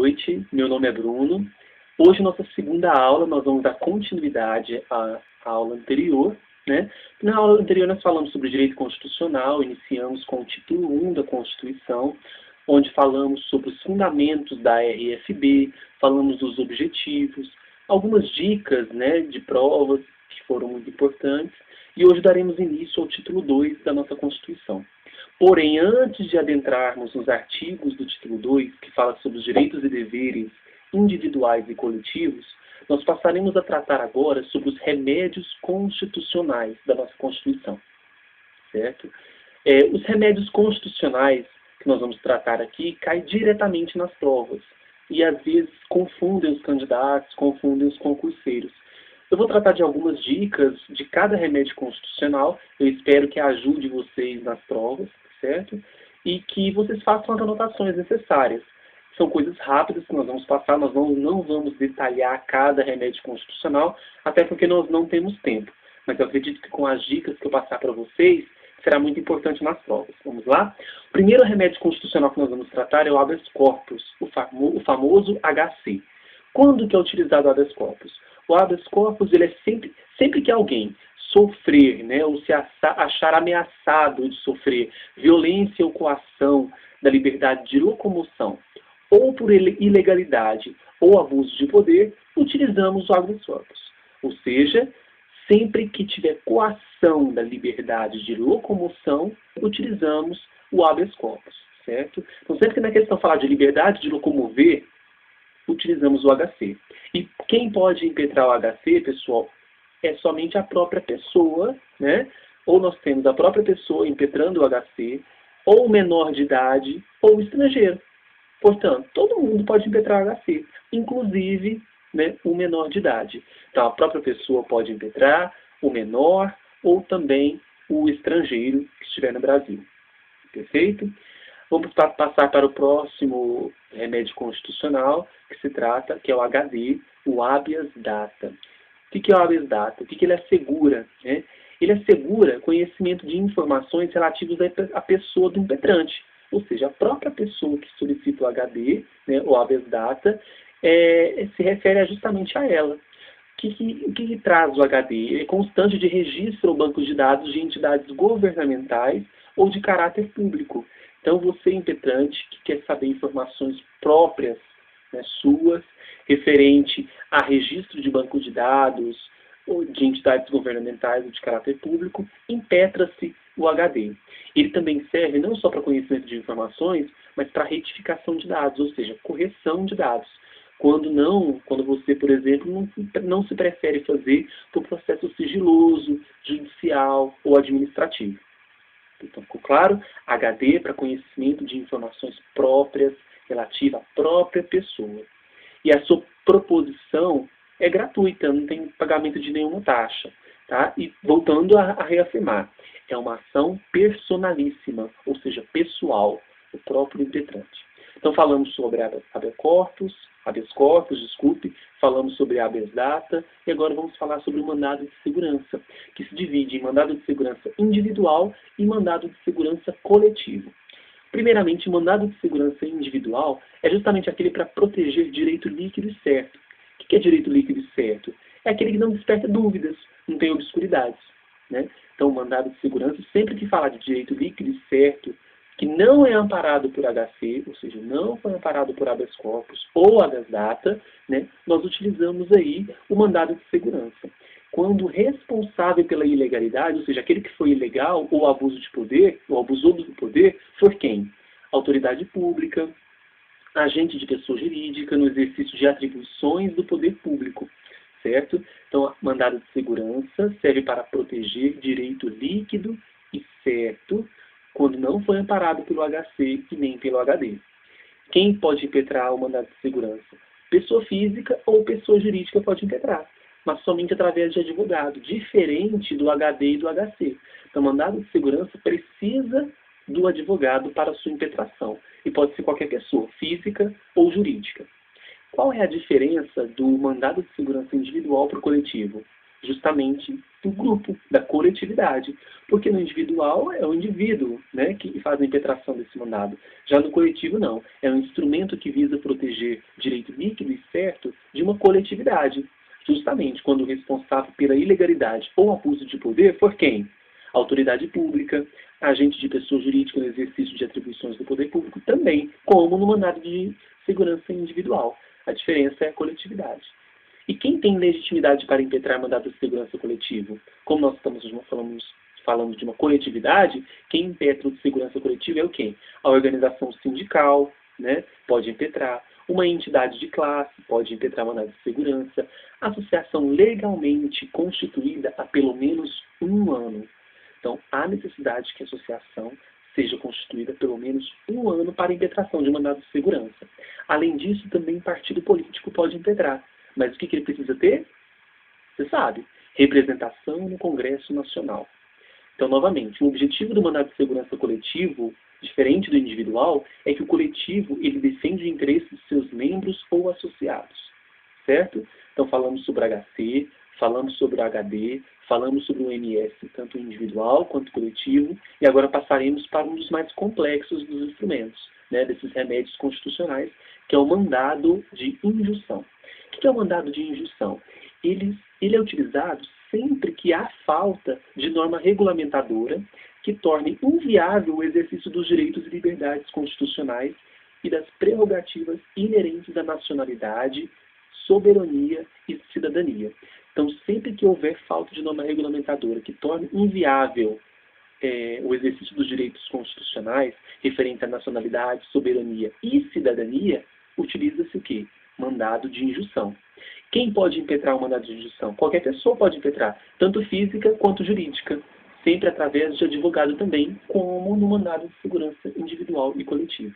noite, meu nome é Bruno. Hoje, nossa segunda aula, nós vamos dar continuidade à aula anterior, né? Na aula anterior, nós falamos sobre direito constitucional, iniciamos com o título 1 da Constituição, onde falamos sobre os fundamentos da RFB, falamos dos objetivos, algumas dicas, né, de provas que foram muito importantes, e hoje daremos início ao título 2 da nossa Constituição. Porém, antes de adentrarmos nos artigos do título 2, que fala sobre os direitos e deveres individuais e coletivos, nós passaremos a tratar agora sobre os remédios constitucionais da nossa Constituição, certo? Os remédios constitucionais que nós vamos tratar aqui caem diretamente nas provas e, às vezes, confundem os candidatos, confundem os concurseiros. Eu vou tratar de algumas dicas de cada remédio constitucional, eu espero que ajude vocês nas provas, certo? E que vocês façam as anotações necessárias. São coisas rápidas que nós vamos passar, nós não vamos detalhar cada remédio constitucional, até porque nós não temos tempo. Mas eu acredito que com as dicas que eu passar para vocês, será muito importante nas provas. Vamos lá? O primeiro remédio constitucional que nós vamos tratar é o habeas corpus, o famoso HC. Quando que é utilizado o habeas corpus? O habeas corpus ele é sempre que alguém sofrer, né, ou se achar ameaçado de sofrer violência ou coação da liberdade de locomoção, ou por ilegalidade ou abuso de poder, utilizamos o habeas corpus. Ou seja, sempre que tiver coação da liberdade de locomoção, utilizamos o habeas corpus, certo? Então, sempre que na questão falar de liberdade de locomover, utilizamos o HC. E quem pode impetrar o HC, pessoal, é somente a própria pessoa, né? Ou nós temos a própria pessoa impetrando o HC, ou menor de idade, ou estrangeiro. Portanto, todo mundo pode impetrar o HC, inclusive, né, o menor de idade. Então, a própria pessoa pode impetrar, o menor, ou também o estrangeiro que estiver no Brasil. Perfeito? Vamos passar para o próximo remédio constitucional, que é o HD, o habeas data. O que é o habeas data? O que ele assegura? Né? Ele assegura conhecimento de informações relativas à pessoa do impetrante. Ou seja, a própria pessoa que solicita o HD, né, o habeas data, se refere justamente a ela. O que traz o HD? Ele é constante de registro ou banco de dados de entidades governamentais ou de caráter público. Então, você, impetrante, que quer saber informações próprias, né, suas, referente a registro de banco de dados ou de entidades governamentais ou de caráter público, impetra-se o HD. Ele também serve não só para conhecimento de informações, mas para retificação de dados, ou seja, correção de dados. Quando você, por exemplo, não se prefere fazer por processo sigiloso, judicial ou administrativo. Então, ficou claro? HD para conhecimento de informações próprias, relativa à própria pessoa. E a sua proposição é gratuita, não tem pagamento de nenhuma taxa. Tá? E voltando a reafirmar, é uma ação personalíssima, ou seja, pessoal, o próprio impetrante. Então, falamos sobre habeas corpus, falamos sobre habeas data, e agora vamos falar sobre o mandado de segurança, que se divide em mandado de segurança individual e mandado de segurança coletivo. Primeiramente, o mandado de segurança individual é justamente aquele para proteger direito líquido e certo. O que é direito líquido e certo? É aquele que não desperta dúvidas, não tem obscuridades, né? Então, o mandado de segurança, sempre que falar de direito líquido e certo, que não é amparado por HC, ou seja, não foi amparado por habeas corpus ou habeas data, né, nós utilizamos aí o mandado de segurança. Quando o responsável pela ilegalidade, ou seja, aquele que foi ilegal ou abuso de poder, ou abusou do poder, for quem? Autoridade pública, agente de pessoa jurídica no exercício de atribuições do poder público, certo? Então, mandado de segurança serve para proteger direito líquido e certo, quando não foi amparado pelo HC e nem pelo HD. Quem pode impetrar o mandado de segurança? Pessoa física ou pessoa jurídica pode impetrar, mas somente através de advogado, diferente do HD e do HC. Então, o mandado de segurança precisa do advogado para sua impetração, e pode ser qualquer pessoa, física ou jurídica. Qual é a diferença do mandado de segurança individual para o coletivo? justamente do grupo, da coletividade. Porque no individual é o indivíduo, né, que faz a impetração desse mandado. Já no coletivo, não. É um instrumento que visa proteger o direito líquido e certo de uma coletividade. Justamente quando o responsável pela ilegalidade ou abuso de poder for quem? Autoridade pública, agente de pessoa jurídica no exercício de atribuições do poder público também, como no mandado de segurança individual. A diferença é a coletividade. E quem tem legitimidade para impetrar mandado de segurança coletivo? Como nós estamos falando de uma coletividade, quem impetra o de segurança coletiva é o quê? A organização sindical, né, pode impetrar. Uma entidade de classe pode impetrar mandado de segurança. Associação legalmente constituída há pelo menos um ano. Então, há necessidade que a associação seja constituída pelo menos um ano para a impetração de mandado de segurança. Além disso, também partido político pode impetrar. Mas o que ele precisa ter? Você sabe, representação no Congresso Nacional. Então, novamente, o objetivo do mandado de segurança coletivo, diferente do individual, é que o coletivo ele defende o interesse de seus membros ou associados. Certo? Então, falamos sobre HC, falamos sobre o HD, falamos sobre o MS, tanto individual quanto coletivo, e agora passaremos para um dos mais complexos dos instrumentos, né, desses remédios constitucionais, que é o mandado de injunção. O que é o mandado de injunção? Ele é utilizado sempre que há falta de norma regulamentadora que torne inviável o exercício dos direitos e liberdades constitucionais e das prerrogativas inerentes à nacionalidade, soberania e cidadania. Então, sempre que houver falta de norma regulamentadora que torne inviável o exercício dos direitos constitucionais referentes à nacionalidade, soberania e cidadania, utiliza-se o quê? Mandado de injunção. Quem pode impetrar o mandado de injunção? Qualquer pessoa pode impetrar, tanto física quanto jurídica, sempre através de advogado também, como no mandado de segurança individual e coletivo.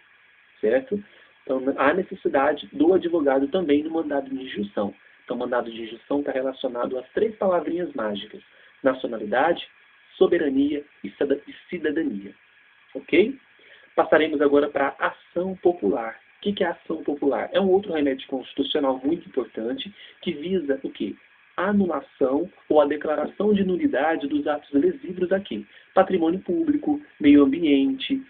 Certo? Então, há necessidade do advogado também no mandado de injunção. Então, o mandado de injunção está relacionado às 3 palavrinhas mágicas: nacionalidade, soberania e cidadania. Ok? Passaremos agora para a ação popular. O que é a ação popular? É um outro remédio constitucional muito importante que visa o quê? A anulação ou a declaração de nulidade dos atos lesivos aqui. Patrimônio público, meio ambiente,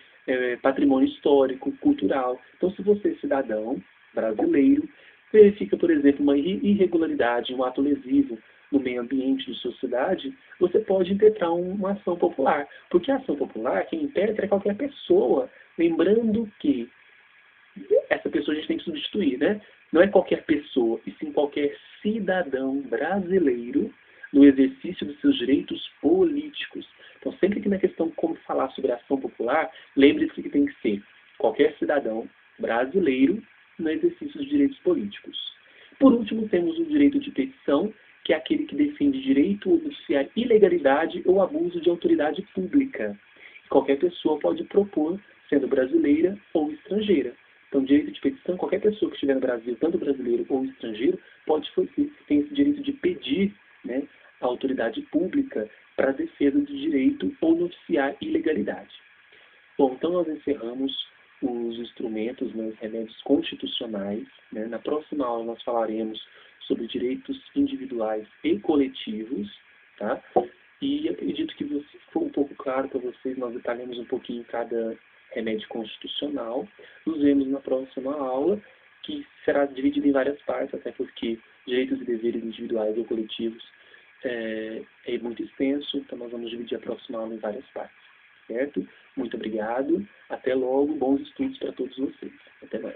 patrimônio histórico, cultural. Então, se você, cidadão brasileiro, verifica, por exemplo, uma irregularidade, um ato lesivo no meio ambiente de sua cidade, você pode impetrar uma ação popular. Porque a ação popular, quem impetra é qualquer pessoa. Lembrando que essa pessoa a gente tem que substituir, né? Não é qualquer pessoa, e sim qualquer cidadão brasileiro no exercício dos seus direitos políticos. Então, sempre que na questão como falar sobre a ação popular, lembre-se que tem que ser qualquer cidadão brasileiro no exercício dos direitos políticos. Por último, temos o direito de petição, que é aquele que defende direito a denunciar ilegalidade ou abuso de autoridade pública. Qualquer pessoa pode propor, sendo brasileira ou estrangeira. Então, direito de petição, qualquer pessoa que estiver no Brasil, tanto brasileiro ou estrangeiro, tem esse direito de pedir, né, à autoridade pública para a defesa do direito ou noticiar ilegalidade. Bom, então nós encerramos os instrumentos, né, os remédios constitucionais. Né? Na próxima aula nós falaremos sobre direitos individuais e coletivos, tá? E acredito que ficou um pouco claro para vocês, nós detalhamos um pouquinho cada remédio constitucional. Nos vemos na próxima aula, que será dividida em várias partes, até porque direitos e deveres individuais ou coletivos é muito extenso, então nós vamos dividir a próxima aula em várias partes. Certo? Muito obrigado, até logo, bons estudos para todos vocês. Até mais.